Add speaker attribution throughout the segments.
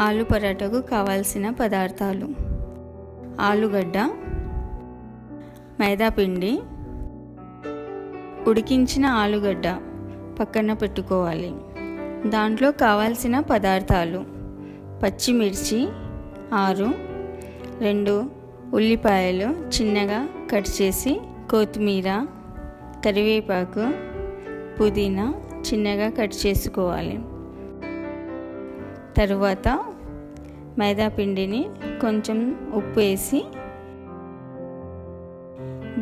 Speaker 1: ఆలు పరాటాకు కావాల్సిన పదార్థాలు: ఆలుగడ్డ, మైదాపిండి, ఉడికించిన ఆలుగడ్డ పక్కన పెట్టుకోవాలి. దాంట్లో కావాల్సిన పదార్థాలు: పచ్చిమిర్చి 6, 2 ఉల్లిపాయలు చిన్నగా కట్ చేసి, కొత్తిమీర, కరివేపాకు, పుదీనా చిన్నగా కట్ చేసుకోవాలి. తరువాత మైదాపిండిని కొంచెం ఉప్పు వేసి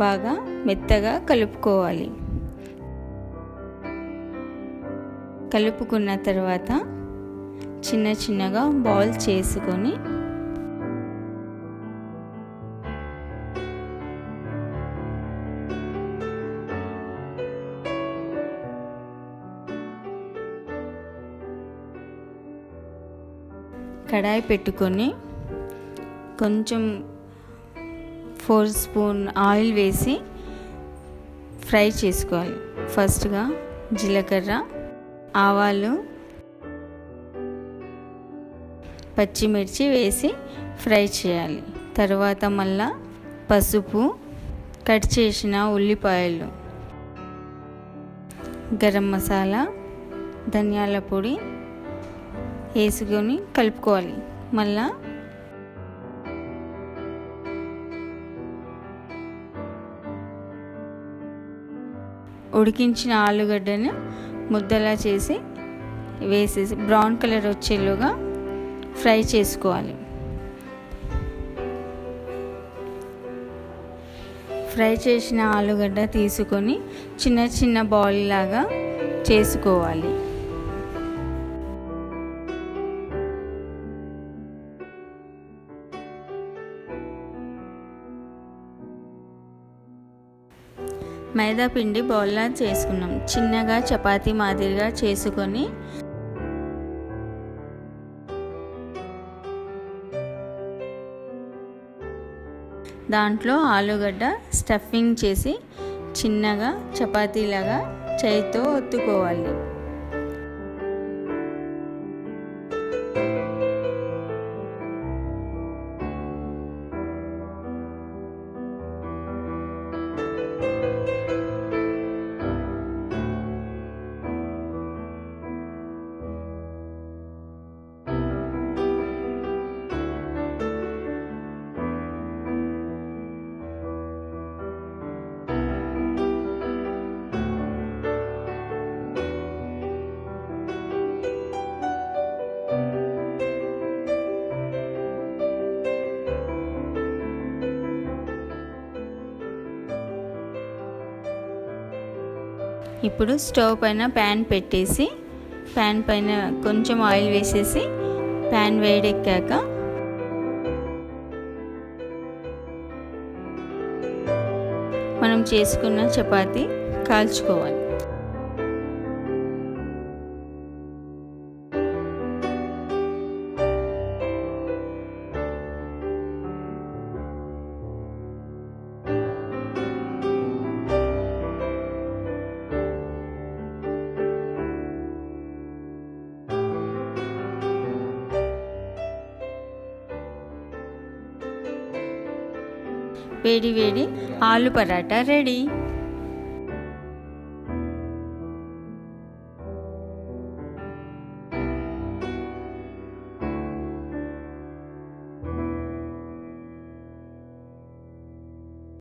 Speaker 1: బాగా మెత్తగా కలుపుకోవాలి. కలుపుకున్న తర్వాత చిన్న చిన్నగా బాల్ చేసుకొని కడాయి పెట్టుకొని కొంచెం 4 స్పూన్ ఆయిల్ వేసి ఫ్రై చేసుకోవాలి. ఫస్ట్గా జీలకర్ర, ఆవాలు, పచ్చిమిర్చి వేసి ఫ్రై చేయాలి. తర్వాత మళ్ళా పసుపు, కట్ చేసిన ఉల్లిపాయలు, గరం మసాలా, ధనియాల పొడి వేసుకొని కలుపుకోవాలి. మళ్ళా ఉడికించిన ఆలుగడ్డను ముద్దలా చేసి వేసేసి బ్రౌన్ కలర్ వచ్చేలోగా ఫ్రై చేసుకోవాలి. ఫ్రై చేసిన ఆలుగడ్డ తీసుకొని చిన్న చిన్న బాల్ లాగా చేసుకోవాలి. మైదా పిండి బౌల్లా చేసుకున్నాం. చిన్నగా చపాతీ మాదిరిగా చేసుకొని దాంట్లో ఆలుగడ్డ స్టఫింగ్ చేసి చిన్నగా చపాతీలాగా చేయితో ఒత్తుకోవాలి. ఇప్పుడు స్టవ్ పైన ప్యాన్ పెట్టేసి ప్యాన్ పైన కొంచెం ఆయిల్ వేసేసి ప్యాన్ వేడెక్కాక మనం చేసుకున్న చపాతీ కాల్చుకోవాలి. వేడి వేడి ఆలు పరాటా రెడీ.